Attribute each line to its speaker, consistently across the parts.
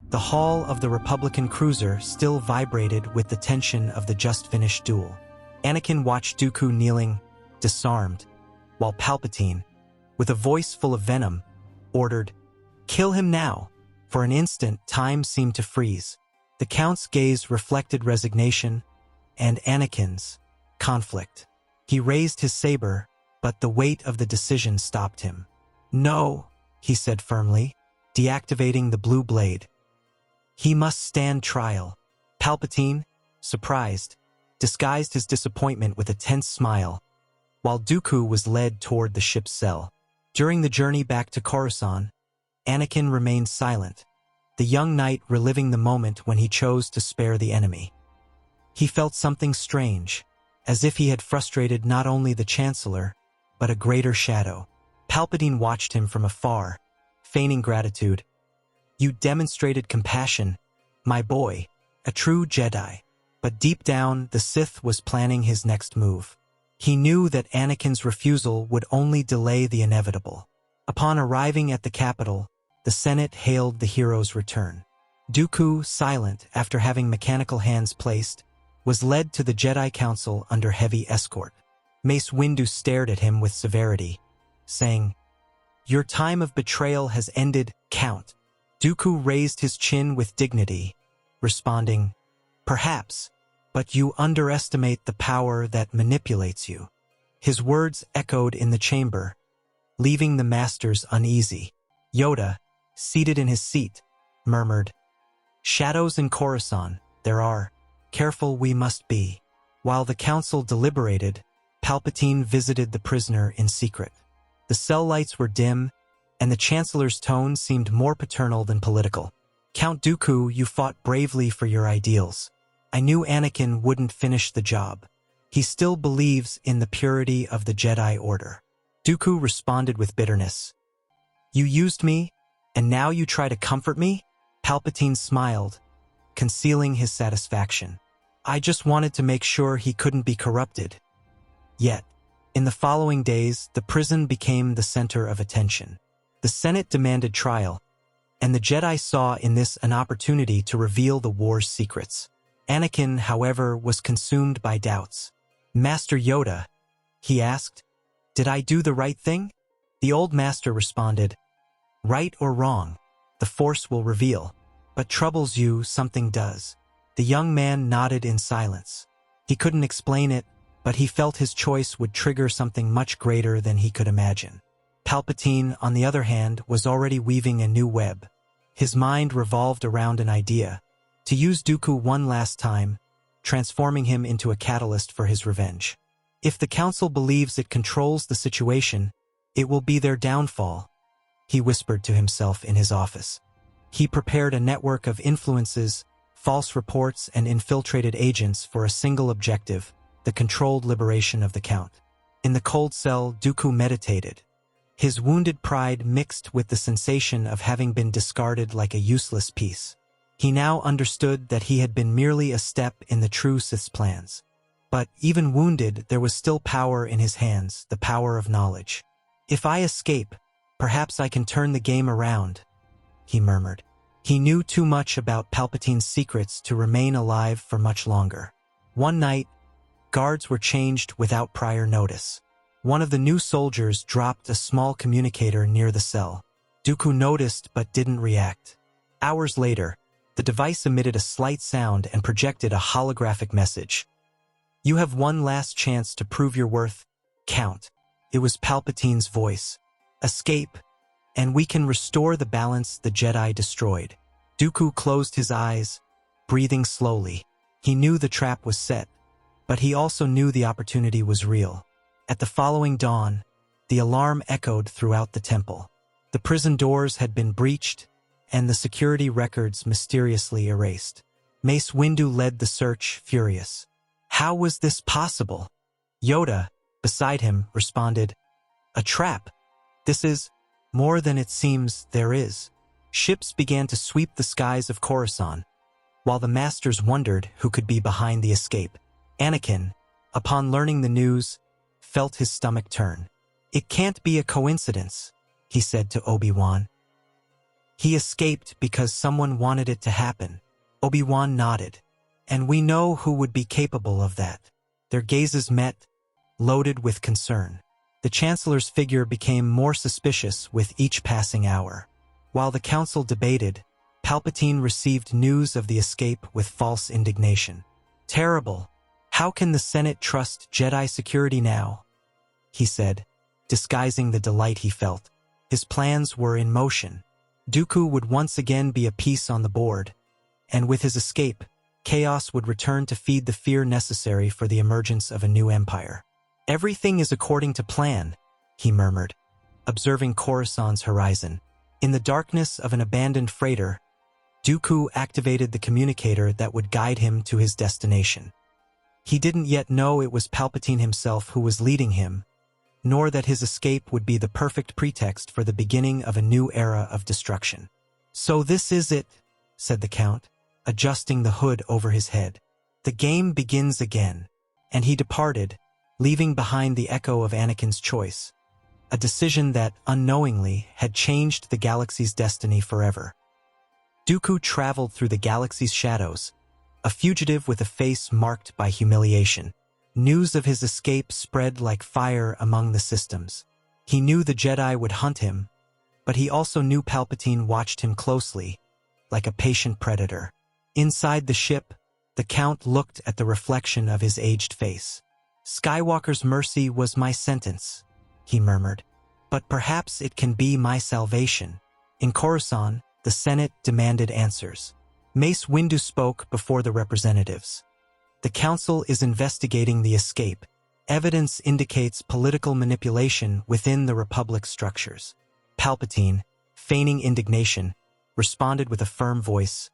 Speaker 1: The hull of the Republican cruiser still vibrated with the tension of the just-finished duel. Anakin watched Dooku kneeling, disarmed, while Palpatine, with a voice full of venom, ordered, "Kill him now." For an instant, time seemed to freeze. The Count's gaze reflected resignation and Anakin's conflict. He raised his saber, but the weight of the decision stopped him. "No," he said firmly, deactivating the blue blade. "He must stand trial." Palpatine, surprised, disguised his disappointment with a tense smile, while Dooku was led toward the ship's cell. During the journey back to Coruscant, Anakin remained silent, the young knight reliving the moment when he chose to spare the enemy. He felt something strange, as if he had frustrated not only the Chancellor, but a greater shadow. Palpatine watched him from afar, feigning gratitude. "You demonstrated compassion, my boy, a true Jedi." But deep down, the Sith was planning his next move. He knew that Anakin's refusal would only delay the inevitable. Upon arriving at the capital, the Senate hailed the hero's return. Dooku, silent after having mechanical hands placed, was led to the Jedi Council under heavy escort. Mace Windu stared at him with severity, saying, "Your time of betrayal has ended, Count." Dooku raised his chin with dignity, responding, "Perhaps, but you underestimate the power that manipulates you." His words echoed in the chamber, leaving the masters uneasy. Yoda, seated in his seat, murmured, "Shadows in Coruscant, there are. Careful we must be." While the council deliberated, Palpatine visited the prisoner in secret. The cell lights were dim, and the Chancellor's tone seemed more paternal than political. "Count Dooku, you fought bravely for your ideals. I knew Anakin wouldn't finish the job. He still believes in the purity of the Jedi Order." Dooku responded with bitterness. "You used me, and now you try to comfort me?" Palpatine smiled, concealing his satisfaction. "I just wanted to make sure he couldn't be corrupted." Yet, in the following days, the prison became the center of attention. The Senate demanded trial, and the Jedi saw in this an opportunity to reveal the war's secrets. Anakin, however, was consumed by doubts. "Master Yoda," he asked, "did I do the right thing?" The old master responded, "Right or wrong, the Force will reveal. But troubles you, something does." The young man nodded in silence. He couldn't explain it, but he felt his choice would trigger something much greater than he could imagine. Palpatine, on the other hand, was already weaving a new web. His mind revolved around an idea: to use Dooku one last time, transforming him into a catalyst for his revenge. If the Council believes it controls the situation, it will be their downfall, he whispered to himself in his office. He prepared a network of influences, false reports, and infiltrated agents for a single objective: the controlled liberation of the Count. In the cold cell, Dooku meditated, his wounded pride mixed with the sensation of having been discarded like a useless piece. He now understood that he had been merely a step in the true Sith's plans. But even wounded, there was still power in his hands, the power of knowledge. "If I escape, perhaps I can turn the game around," he murmured. He knew too much about Palpatine's secrets to remain alive for much longer. One night, guards were changed without prior notice. One of the new soldiers dropped a small communicator near the cell. Dooku noticed but didn't react. Hours later, the device emitted a slight sound and projected a holographic message. "You have one last chance to prove your worth, Count." It was Palpatine's voice. "Escape, and we can restore the balance the Jedi destroyed." Dooku closed his eyes, breathing slowly. He knew the trap was set, but he also knew the opportunity was real. At the following dawn, the alarm echoed throughout the temple. The prison doors had been breached, and the security records mysteriously erased. Mace Windu led the search, furious. How was this possible? Yoda, beside him, responded, "A trap. This is more than it seems there is." Ships began to sweep the skies of Coruscant, while the masters wondered who could be behind the escape. Anakin, upon learning the news, felt his stomach turn. "It can't be a coincidence," he said to Obi-Wan. He escaped because someone wanted it to happen. Obi-Wan nodded. And we know who would be capable of that. Their gazes met, loaded with concern. The Chancellor's figure became more suspicious with each passing hour. While the Council debated, Palpatine received news of the escape with false indignation. Terrible. How can the Senate trust Jedi security now? He said, disguising the delight he felt. His plans were in motion. Dooku would once again be a piece on the board, and with his escape, chaos would return to feed the fear necessary for the emergence of a new empire. Everything is according to plan, he murmured, observing Coruscant's horizon. In the darkness of an abandoned freighter, Dooku activated the communicator that would guide him to his destination. He didn't yet know it was Palpatine himself who was leading him, nor that his escape would be the perfect pretext for the beginning of a new era of destruction. So this is it, said the Count, adjusting the hood over his head. The game begins again, and he departed, leaving behind the echo of Anakin's choice, a decision that, unknowingly, had changed the galaxy's destiny forever. Dooku traveled through the galaxy's shadows, a fugitive with a face marked by humiliation. News of his escape spread like fire among the systems. He knew the Jedi would hunt him, but he also knew Palpatine watched him closely, like a patient predator. Inside the ship, the Count looked at the reflection of his aged face. Skywalker's mercy was my sentence, he murmured, but perhaps it can be my salvation. In Coruscant, the Senate demanded answers. Mace Windu spoke before the representatives. The Council is investigating the escape. Evidence indicates political manipulation within the Republic's structures. Palpatine, feigning indignation, responded with a firm voice.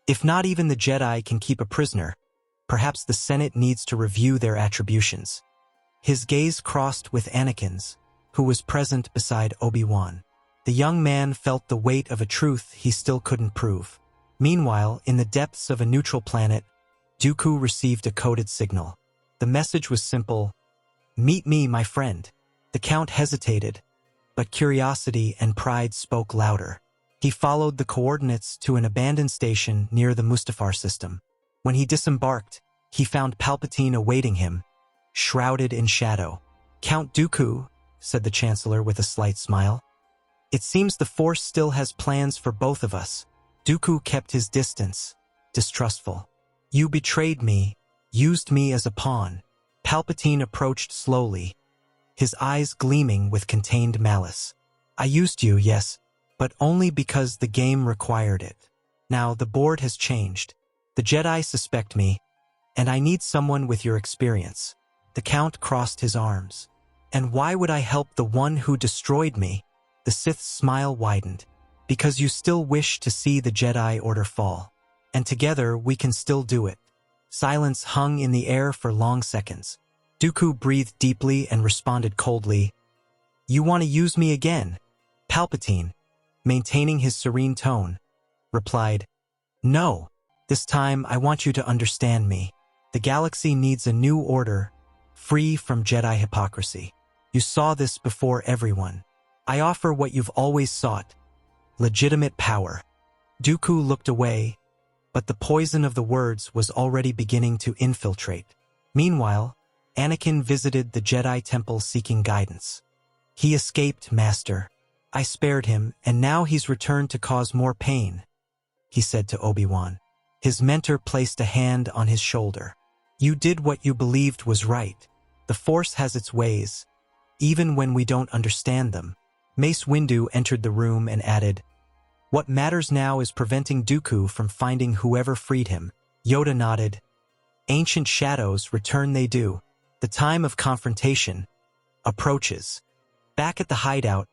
Speaker 1: If not even the Jedi can keep a prisoner, perhaps the Senate needs to review their attributions. His gaze crossed with Anakin's, who was present beside Obi-Wan. The young man felt the weight of a truth he still couldn't prove. Meanwhile, in the depths of a neutral planet, Dooku received a coded signal. The message was simple: "Meet me, my friend." The Count hesitated, but curiosity and pride spoke louder. He followed the coordinates to an abandoned station near the Mustafar system. When he disembarked, he found Palpatine awaiting him, shrouded in shadow. "Count Dooku," said the Chancellor with a slight smile. "It seems the Force still has plans for both of us." Dooku kept his distance, distrustful. "You betrayed me, used me as a pawn." Palpatine approached slowly, his eyes gleaming with contained malice. "I used you, yes, but only because the game required it. Now the board has changed. The Jedi suspect me, and I need someone with your experience." The Count crossed his arms. "And why would I help the one who destroyed me?" The Sith's smile widened. "Because you still wish to see the Jedi Order fall. And together we can still do it." Silence hung in the air for long seconds. Dooku breathed deeply and responded coldly. "You want to use me again?" Palpatine, maintaining his serene tone, replied, "No, this time I want you to understand me. The galaxy needs a new order, free from Jedi hypocrisy. You saw this before everyone. I offer what you've always sought, legitimate power." Dooku looked away, but the poison of the words was already beginning to infiltrate. Meanwhile, Anakin visited the Jedi Temple seeking guidance. "He escaped, Master. I spared him, and now he's returned to cause more pain," he said to Obi-Wan. His mentor placed a hand on his shoulder. "You did what you believed was right. The Force has its ways, even when we don't understand them." Mace Windu entered the room and added, "What matters now is preventing Dooku from finding whoever freed him." Yoda nodded. "Ancient shadows return they do. The time of confrontation approaches." Back at the hideout,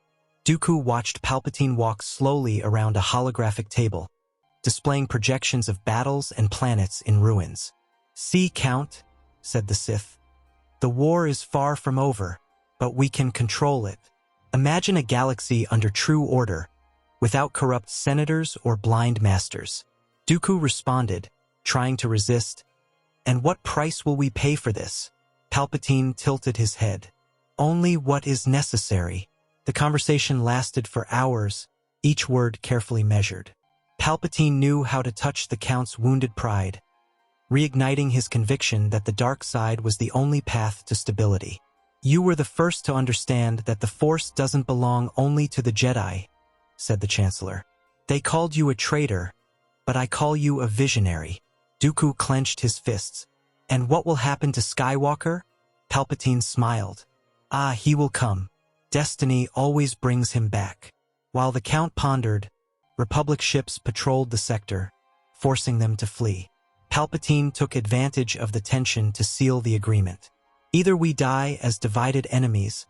Speaker 1: Dooku watched Palpatine walk slowly around a holographic table, displaying projections of battles and planets in ruins. "See, Count," said the Sith. "The war is far from over, but we can control it. Imagine a galaxy under true order, without corrupt senators or blind masters." Dooku responded, trying to resist. "And what price will we pay for this?" Palpatine tilted his head. "Only what is necessary." The conversation lasted for hours, each word carefully measured. Palpatine knew how to touch the Count's wounded pride, reigniting his conviction that the dark side was the only path to stability. "You were the first to understand that the Force doesn't belong only to the Jedi," said the Chancellor. "They called you a traitor, but I call you a visionary." Dooku clenched his fists. "And what will happen to Skywalker?" Palpatine smiled. "Ah, he will come. Destiny always brings him back." While the Count pondered, Republic ships patrolled the sector, forcing them to flee. Palpatine took advantage of the tension to seal the agreement. "Either we die as divided enemies,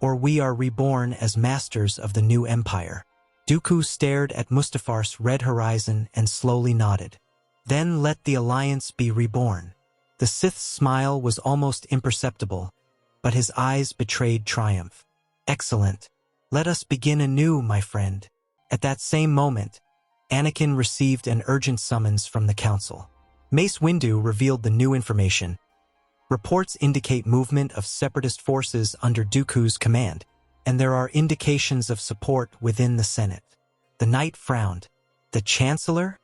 Speaker 1: or we are reborn as masters of the new empire." Dooku stared at Mustafar's red horizon and slowly nodded. "Then let the Alliance be reborn." The Sith's smile was almost imperceptible, but his eyes betrayed triumph. "Excellent. Let us begin anew, my friend." At that same moment, Anakin received an urgent summons from the Council. Mace Windu revealed the new information. Reports indicate movement of separatist forces under Dooku's command, and there are indications of support within the Senate. The knight frowned. "The Chancellor?"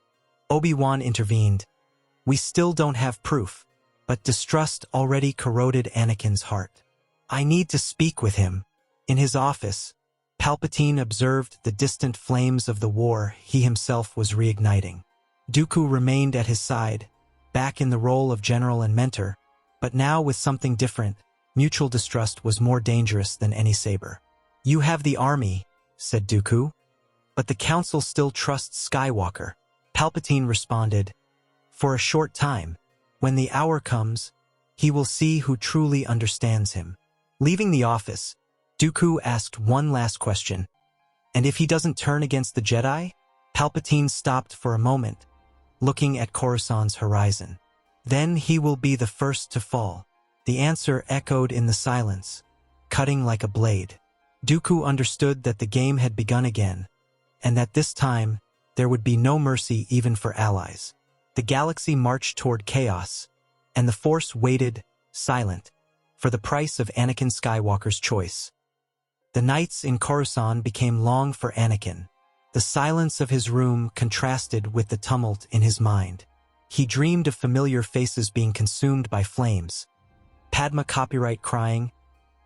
Speaker 1: Obi-Wan intervened. "We still don't have proof, but distrust already corroded Anakin's heart. I need to speak with him." In his office, Palpatine observed the distant flames of the war he himself was reigniting. Dooku remained at his side, back in the role of general and mentor, but now with something different. Mutual distrust was more dangerous than any saber. "You have the army," said Dooku, "but the Council still trusts Skywalker." Palpatine responded, "For a short time. When the hour comes, he will see who truly understands him." Leaving the office, Dooku asked one last question. "And if he doesn't turn against the Jedi?" Palpatine stopped for a moment, looking at Coruscant's horizon. "Then he will be the first to fall." The answer echoed in the silence, cutting like a blade. Dooku understood that the game had begun again, and that this time there would be no mercy even for allies. The galaxy marched toward chaos, and the Force waited, silent, for the price of Anakin Skywalker's choice. The nights in Coruscant became long for Anakin. The silence of his room contrasted with the tumult in his mind. He dreamed of familiar faces being consumed by flames, Padma copyright crying,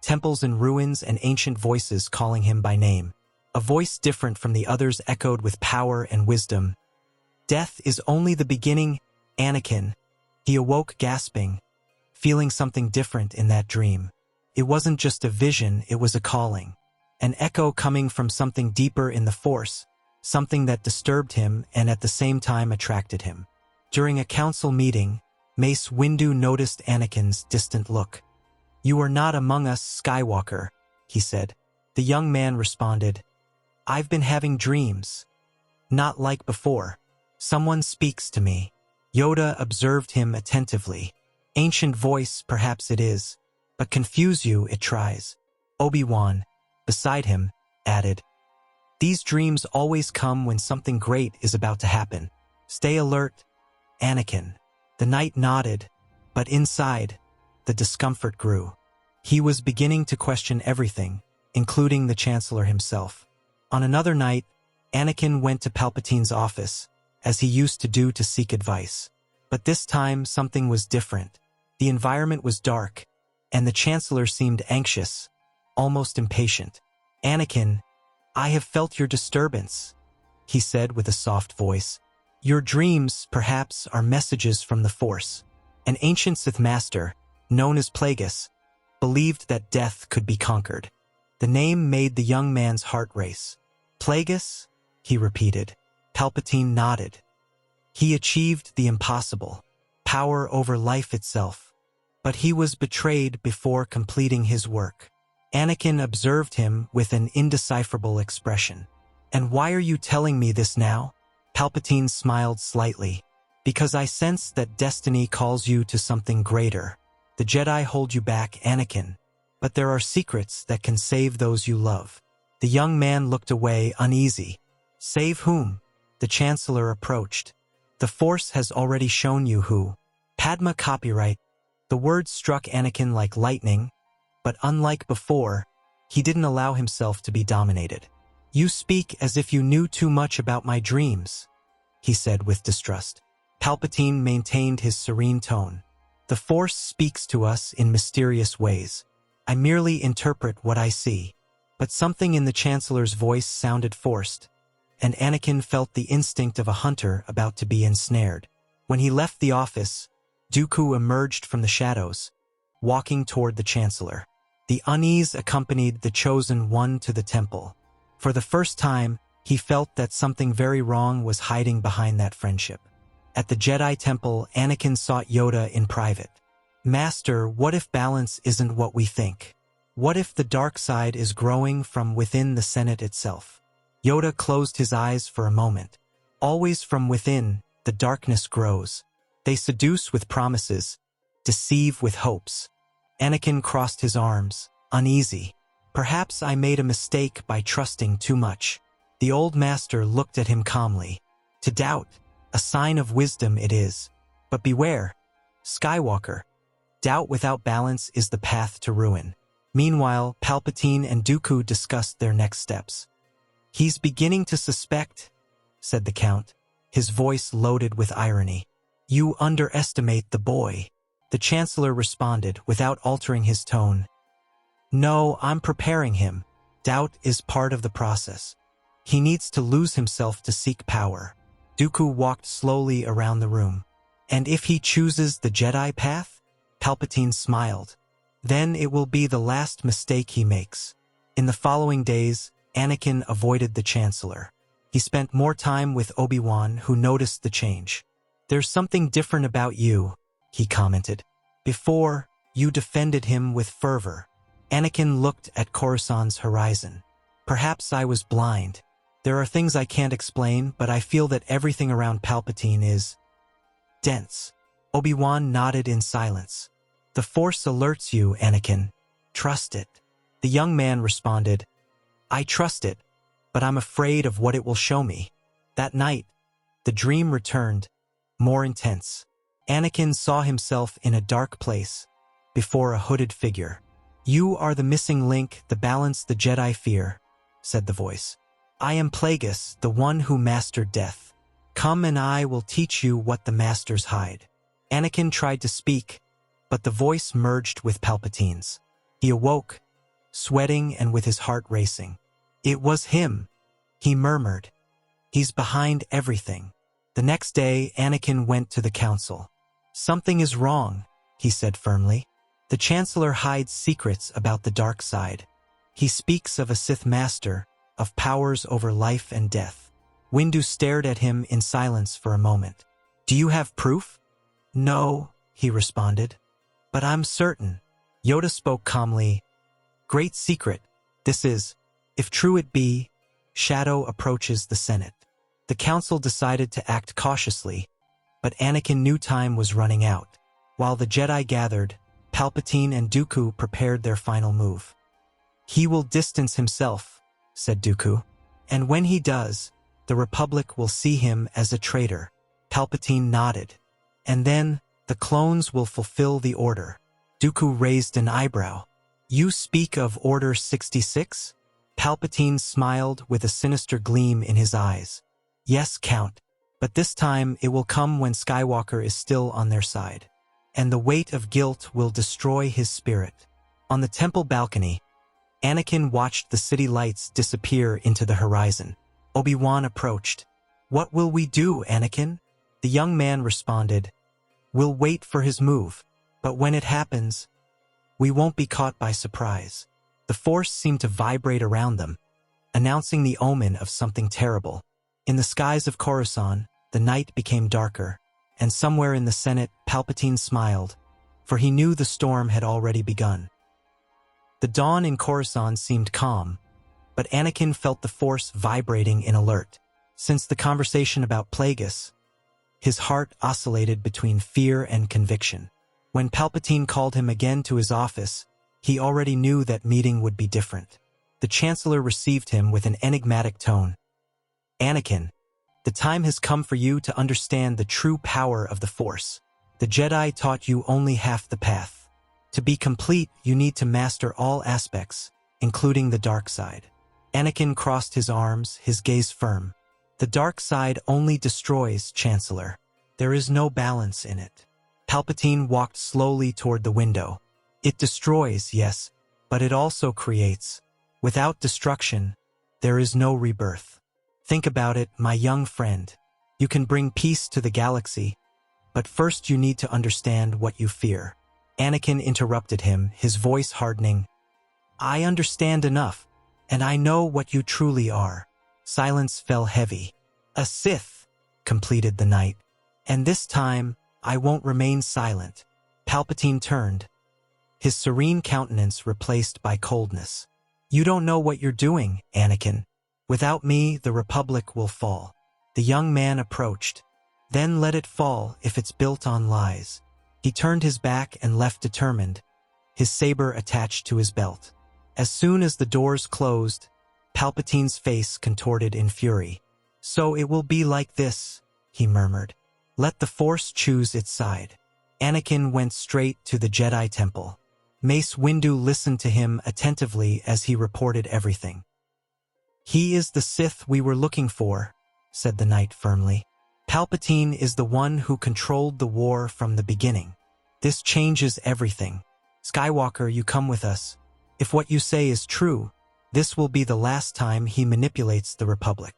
Speaker 1: temples in ruins, and ancient voices calling him by name. A voice different from the others echoed with power and wisdom. "Death is only the beginning, Anakin." He awoke gasping, feeling something different in that dream. It wasn't just a vision, it was a calling. An echo coming from something deeper in the Force, something that disturbed him and at the same time attracted him. During a council meeting, Mace Windu noticed Anakin's distant look. "You are not among us, Skywalker," he said. The young man responded, "I've been having dreams. Not like before. Someone speaks to me." Yoda observed him attentively. "Ancient voice, perhaps it is, but confuse you it tries." Obi-Wan, beside him, added, "These dreams always come when something great is about to happen. Stay alert, Anakin." The knight nodded, but inside, the discomfort grew. He was beginning to question everything, including the Chancellor himself. On another night, Anakin went to Palpatine's office, as he used to do to seek advice. But this time, something was different. The environment was dark, and the Chancellor seemed anxious, almost impatient. "Anakin, I have felt your disturbance," he said with a soft voice. "Your dreams, perhaps, are messages from the Force." An ancient Sith master, known as Plagueis, believed that death could be conquered. The name made the young man's heart race. "Plagueis?" he repeated. Palpatine nodded. "He achieved the impossible, power over life itself. But he was betrayed before completing his work." Anakin observed him with an indecipherable expression. "And why are you telling me this now?" Palpatine smiled slightly. "Because I sense that destiny calls you to something greater. The Jedi hold you back, Anakin, but there are secrets that can save those you love." The young man looked away, uneasy. "Save whom?" The Chancellor approached. "The Force has already shown you who." "Padma copyright." The words struck Anakin like lightning, but unlike before, he didn't allow himself to be dominated. You speak as if you knew too much about my dreams, he said with distrust. Palpatine maintained his serene tone. The Force speaks to us in mysterious ways. I merely interpret what I see. But something in the Chancellor's voice sounded forced, and Anakin felt the instinct of a hunter about to be ensnared. When he left the office, Dooku emerged from the shadows, walking toward the Chancellor. The unease accompanied the Chosen One to the temple. For the first time, he felt that something very wrong was hiding behind that friendship. At the Jedi Temple, Anakin sought Yoda in private. Master, what if balance isn't what we think? What if the dark side is growing from within the Senate itself? Yoda closed his eyes for a moment. Always from within, the darkness grows. They seduce with promises, deceive with hopes. Anakin crossed his arms, uneasy. Perhaps I made a mistake by trusting too much. The old master looked at him calmly. To doubt, a sign of wisdom it is. But beware, Skywalker. Doubt without balance is the path to ruin. Meanwhile, Palpatine and Dooku discussed their next steps. He's beginning to suspect, said the Count, his voice loaded with irony. You underestimate the boy. The Chancellor responded without altering his tone. No, I'm preparing him. Doubt is part of the process. He needs to lose himself to seek power. Dooku walked slowly around the room. And if he chooses the Jedi path? Palpatine smiled. Then it will be the last mistake he makes. In the following days, Anakin avoided the Chancellor. He spent more time with Obi-Wan, who noticed the change. There's something different about you, he commented. Before, you defended him with fervor. Anakin looked at Coruscant's horizon. Perhaps I was blind. There are things I can't explain, but I feel that everything around Palpatine is dense. Obi-Wan nodded in silence. The Force alerts you, Anakin. Trust it. The young man responded, I trust it, but I'm afraid of what it will show me. That night, the dream returned, more intense. Anakin saw himself in a dark place, before a hooded figure. You are the missing link, the balance the Jedi fear, said the voice. I am Plagueis, the one who mastered death. Come and I will teach you what the masters hide. Anakin tried to speak, but the voice merged with Palpatine's. He awoke, sweating and with his heart racing. It was him, he murmured. He's behind everything. The next day, Anakin went to the council. Something is wrong, he said firmly. The Chancellor hides secrets about the dark side. He speaks of a Sith master, of powers over life and death. Windu stared at him in silence for a moment. Do you have proof? No, he responded. But I'm certain. Yoda spoke calmly. Great secret, this is. If true it be, Shadow approaches the Senate. The council decided to act cautiously, but Anakin knew time was running out. While the Jedi gathered, Palpatine and Dooku prepared their final move. He will distance himself, said Dooku. And when he does, the Republic will see him as a traitor. Palpatine nodded. And then, the clones will fulfill the order. Dooku raised an eyebrow. You speak of Order 66? Palpatine smiled with a sinister gleam in his eyes. Yes, Count, but this time it will come when Skywalker is still on their side. And the weight of guilt will destroy his spirit. On the temple balcony, Anakin watched the city lights disappear into the horizon. Obi-Wan approached. What will we do, Anakin? The young man responded, We'll wait for his move, but when it happens, we won't be caught by surprise. The Force seemed to vibrate around them, announcing the omen of something terrible. In the skies of Coruscant, the night became darker, and somewhere in the Senate, Palpatine smiled, for he knew the storm had already begun. The dawn in Coruscant seemed calm, but Anakin felt the Force vibrating in alert. Since the conversation about Plagueis, his heart oscillated between fear and conviction. When Palpatine called him again to his office, he already knew that meeting would be different. The Chancellor received him with an enigmatic tone. Anakin, the time has come for you to understand the true power of the Force. The Jedi taught you only half the path. To be complete, you need to master all aspects, including the dark side. Anakin crossed his arms, his gaze firm. The dark side only destroys, Chancellor. There is no balance in it. Palpatine walked slowly toward the window. It destroys, yes, but it also creates. Without destruction, there is no rebirth. Think about it, my young friend. You can bring peace to the galaxy, but first you need to understand what you fear. Anakin interrupted him, his voice hardening. I understand enough, and I know what you truly are. Silence fell heavy. A Sith, completed the knight. And this time, I won't remain silent. Palpatine turned, his serene countenance replaced by coldness. You don't know what you're doing, Anakin. Without me, the Republic will fall. The young man approached. Then let it fall if it's built on lies. He turned his back and left determined, his saber attached to his belt. As soon as the doors closed, Palpatine's face contorted in fury. So it will be like this, he murmured. Let the Force choose its side. Anakin went straight to the Jedi Temple. Mace Windu listened to him attentively as he reported everything. He is the Sith we were looking for, said the knight firmly. Palpatine is the one who controlled the war from the beginning. This changes everything. Skywalker, you come with us. If what you say is true, this will be the last time he manipulates the Republic.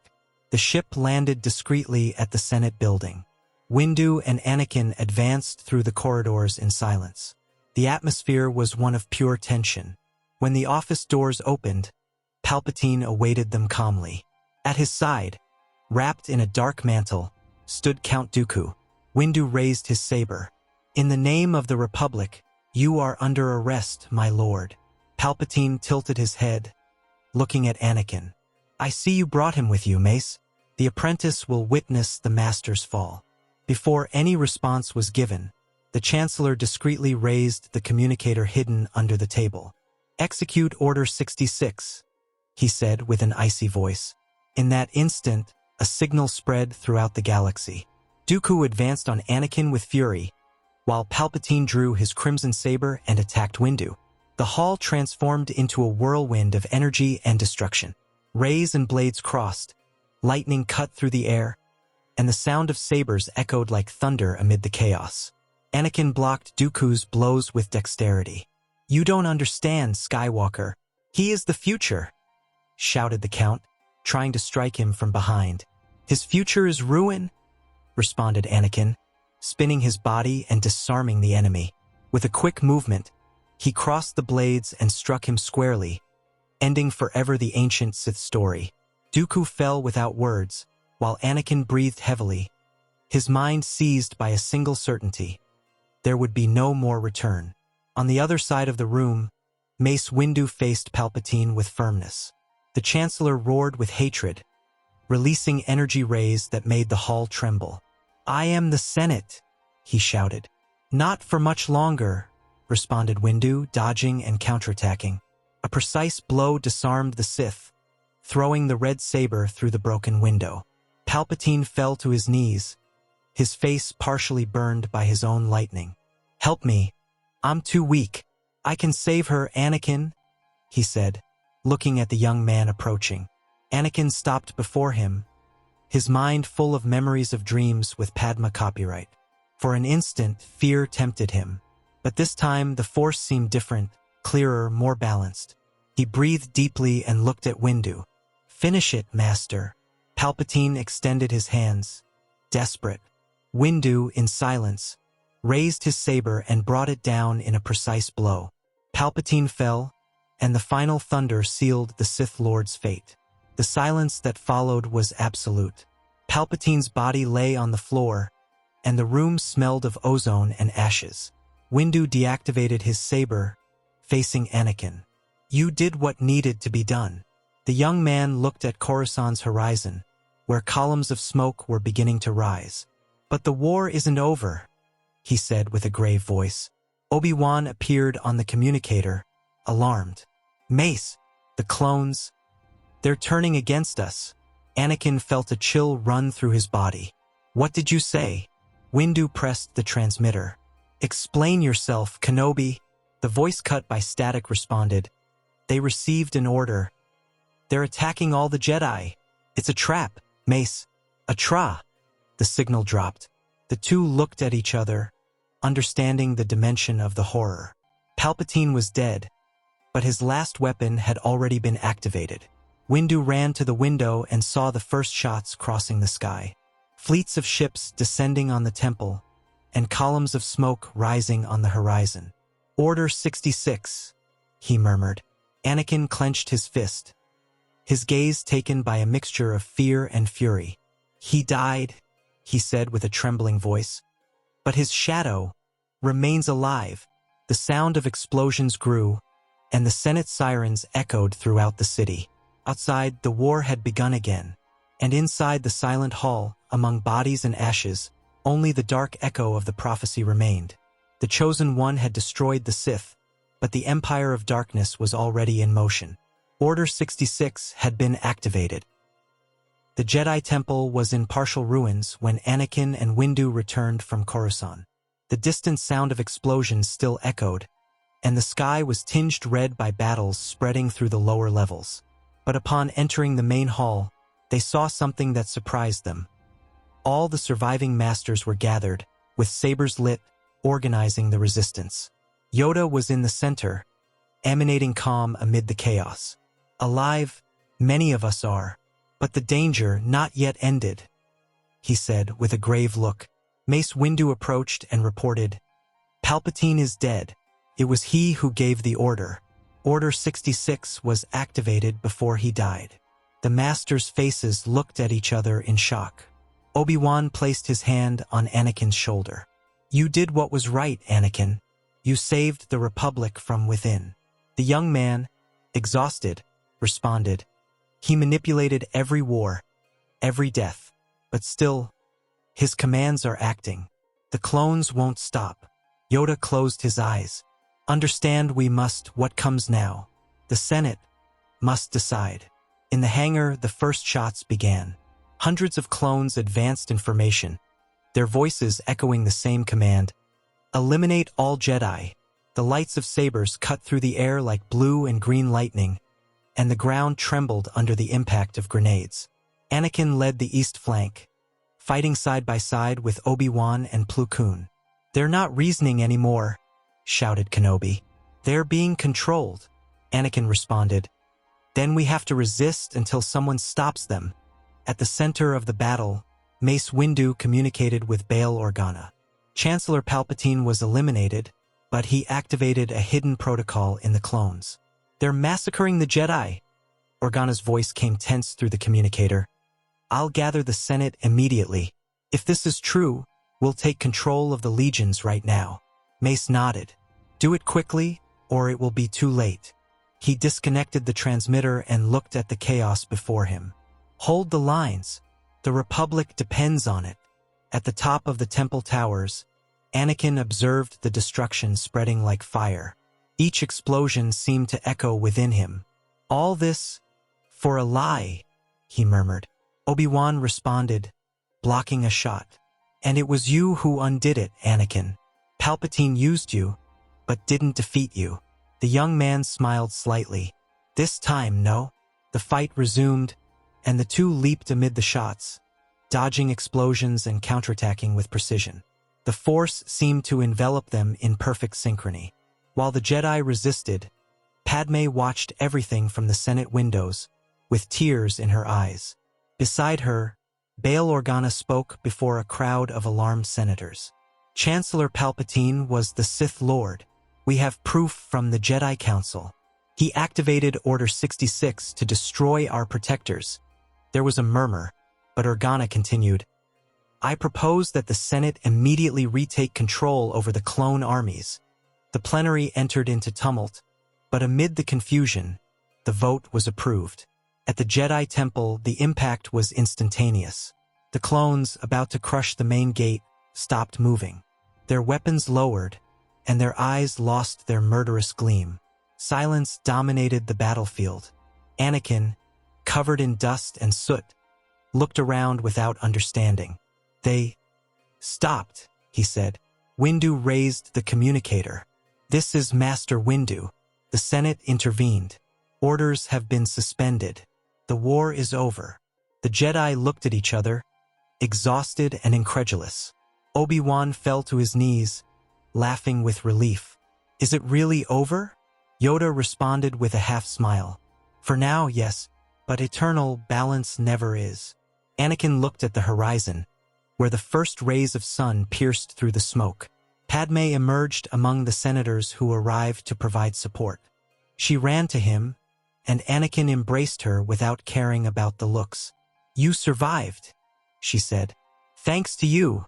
Speaker 1: The ship landed discreetly at the Senate building. Windu and Anakin advanced through the corridors in silence. The atmosphere was one of pure tension. When the office doors opened, Palpatine awaited them calmly. At his side, wrapped in a dark mantle, stood Count Dooku. Windu raised his saber. In the name of the Republic, you are under arrest, my lord. Palpatine tilted his head, looking at Anakin. I see you brought him with you, Mace. The apprentice will witness the master's fall. Before any response was given, the Chancellor discreetly raised the communicator hidden under the table. Execute Order 66, he said with an icy voice. In that instant, a signal spread throughout the galaxy. Dooku advanced on Anakin with fury, while Palpatine drew his crimson saber and attacked Windu. The hall transformed into a whirlwind of energy and destruction. Rays and blades crossed, lightning cut through the air, and the sound of sabers echoed like thunder amid the chaos. Anakin blocked Dooku's blows with dexterity. You don't understand, Skywalker. He is the future, shouted the Count, trying to strike him from behind. His future is ruin, responded Anakin, spinning his body and disarming the enemy. With a quick movement, he crossed the blades and struck him squarely, ending forever the ancient Sith story. Dooku fell without words, while Anakin breathed heavily, his mind seized by a single certainty. There would be no more return. On the other side of the room, Mace Windu faced Palpatine with firmness. The Chancellor roared with hatred, releasing energy rays that made the hall tremble. I am the Senate, he shouted. Not for much longer, responded Windu, dodging and counterattacking. A precise blow disarmed the Sith, throwing the red saber through the broken window. Palpatine fell to his knees, his face partially burned by his own lightning. Help me. I'm too weak. I can save her, Anakin, he said, looking at the young man approaching. Anakin stopped before him, his mind full of memories of dreams with Padma copyright. For an instant, fear tempted him, but this time the Force seemed different, clearer, more balanced. He breathed deeply and looked at Windu. Finish it, Master. Palpatine extended his hands, desperate. Windu, in silence, raised his saber and brought it down in a precise blow. Palpatine fell, and the final thunder sealed the Sith Lord's fate. The silence that followed was absolute. Palpatine's body lay on the floor, and the room smelled of ozone and ashes. Windu deactivated his saber, facing Anakin. You did what needed to be done. The young man looked at Coruscant's horizon, where columns of smoke were beginning to rise. But the war isn't over, he said with a grave voice. Obi-Wan appeared on the communicator, alarmed. Mace, the clones, they're turning against us. Anakin felt a chill run through his body. What did you say? Windu pressed the transmitter. Explain yourself, Kenobi. The voice cut by static responded. They received an order. They're attacking all the Jedi. It's a trap, Mace. A tra. The signal dropped. The two looked at each other, understanding the dimension of the horror. Palpatine was dead, but his last weapon had already been activated. Windu ran to the window and saw the first shots crossing the sky. Fleets of ships descending on the temple, and columns of smoke rising on the horizon. Order 66, he murmured. Anakin clenched his fist, his gaze taken by a mixture of fear and fury. He died, he said with a trembling voice. But his shadow remains alive. The sound of explosions grew, and the Senate sirens echoed throughout the city. Outside, the war had begun again, and inside the silent hall, among bodies and ashes, only the dark echo of the prophecy remained. The Chosen One had destroyed the Sith, but the Empire of Darkness was already in motion. Order 66 had been activated. The Jedi Temple was in partial ruins when Anakin and Windu returned from Coruscant. The distant sound of explosions still echoed, and the sky was tinged red by battles spreading through the lower levels. But upon entering the main hall, they saw something that surprised them. All the surviving masters were gathered, with sabers lit, organizing the resistance. Yoda was in the center, emanating calm amid the chaos. Alive, many of us are, but the danger not yet ended, he said with a grave look. Mace Windu approached and reported, Palpatine is dead. It was he who gave the order. Order 66 was activated before he died. The masters' faces looked at each other in shock. Obi-Wan placed his hand on Anakin's shoulder. You did what was right, Anakin. You saved the Republic from within. The young man, exhausted, responded. He manipulated every war, every death, but still, his commands are acting. The clones won't stop. Yoda closed his eyes. Understand we must what comes now. The Senate must decide. In the hangar, the first shots began. Hundreds of clones advanced in formation, their voices echoing the same command. Eliminate all Jedi. The lights of sabers cut through the air like blue and green lightning, and the ground trembled under the impact of grenades. Anakin led the east flank, fighting side by side with Obi-Wan and Plo Koon. They're not reasoning anymore, shouted Kenobi. They're being controlled, Anakin responded. Then we have to resist until someone stops them. At the center of the battle, Mace Windu communicated with Bail Organa. Chancellor Palpatine was eliminated, but he activated a hidden protocol in the clones. They're massacring the Jedi. Organa's voice came tense through the communicator. I'll gather the Senate immediately. If this is true, we'll take control of the legions right now. Mace nodded. Do it quickly, or it will be too late. He disconnected the transmitter and looked at the chaos before him. Hold the lines. The Republic depends on it. At the top of the temple towers, Anakin observed the destruction spreading like fire. Each explosion seemed to echo within him. All this for a lie, he murmured. Obi-Wan responded, blocking a shot. And it was you who undid it, Anakin. Palpatine used you, but didn't defeat you. The young man smiled slightly. This time, no. The fight resumed, and the two leaped amid the shots, dodging explosions and counterattacking with precision. The Force seemed to envelop them in perfect synchrony. While the Jedi resisted, Padme watched everything from the Senate windows, with tears in her eyes. Beside her, Bail Organa spoke before a crowd of alarmed senators. Chancellor Palpatine was the Sith Lord. We have proof from the Jedi Council. He activated Order 66 to destroy our protectors. There was a murmur, but Organa continued. I propose that the Senate immediately retake control over the clone armies. The plenary entered into tumult, but amid the confusion, the vote was approved. At the Jedi Temple, the impact was instantaneous. The clones, about to crush the main gate, stopped moving. Their weapons lowered, and their eyes lost their murderous gleam. Silence dominated the battlefield. Anakin, covered in dust and soot, looked around without understanding. They stopped, he said. Windu raised the communicator. This is Master Windu. The Senate intervened. Orders have been suspended. The war is over. The Jedi looked at each other, exhausted and incredulous. Obi-Wan fell to his knees, laughing with relief. Is it really over? Yoda responded with a half-smile. For now, yes, but eternal balance never is. Anakin looked at the horizon, where the first rays of sun pierced through the smoke. Padme emerged among the senators who arrived to provide support. She ran to him, and Anakin embraced her without caring about the looks. You survived, she said. Thanks to you,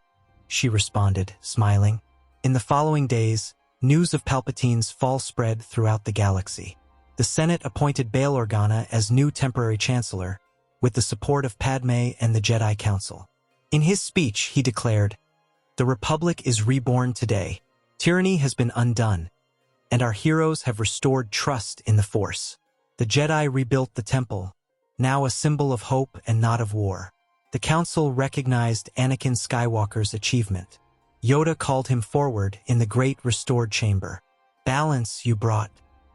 Speaker 1: she responded, smiling. In the following days, news of Palpatine's fall spread throughout the galaxy. The Senate appointed Bail Organa as new temporary chancellor, with the support of Padme and the Jedi Council. In his speech, he declared, "The Republic is reborn today. Tyranny has been undone, and our heroes have restored trust in the Force. The Jedi rebuilt the temple, now a symbol of hope and not of war." The Council recognized Anakin Skywalker's achievement. Yoda called him forward in the great restored chamber. Balance you brought.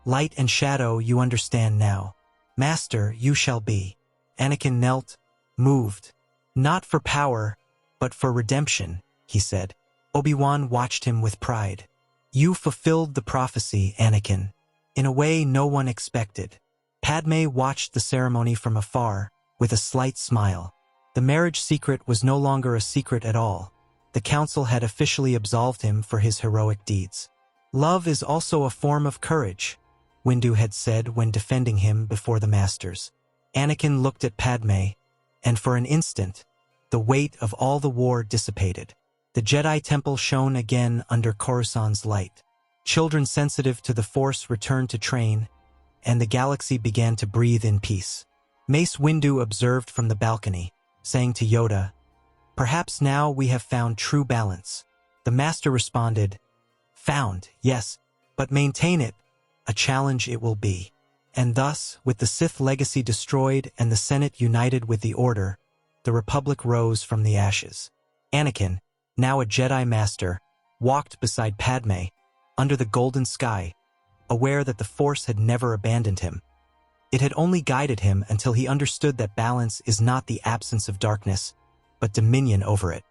Speaker 1: Light and shadow you understand now. Master you shall be. Anakin knelt, moved. Not for power, but for redemption, he said. Obi-Wan watched him with pride. You fulfilled the prophecy, Anakin, in a way no one expected. Padme watched the ceremony from afar, with a slight smile. The marriage secret was no longer a secret at all. The Council had officially absolved him for his heroic deeds. Love is also a form of courage, Windu had said when defending him before the Masters. Anakin looked at Padme, and for an instant, the weight of all the war dissipated. The Jedi Temple shone again under Coruscant's light. Children sensitive to the Force returned to train, and the galaxy began to breathe in peace. Mace Windu observed from the balcony, saying to Yoda, "Perhaps now we have found true balance." The Master responded, "Found, yes, but maintain it, a challenge it will be." And thus, with the Sith legacy destroyed and the Senate united with the Order, the Republic rose from the ashes. Anakin, now a Jedi Master, walked beside Padme, under the golden sky, aware that the Force had never abandoned him. It had only guided him until he understood that balance is not the absence of darkness, but dominion over it.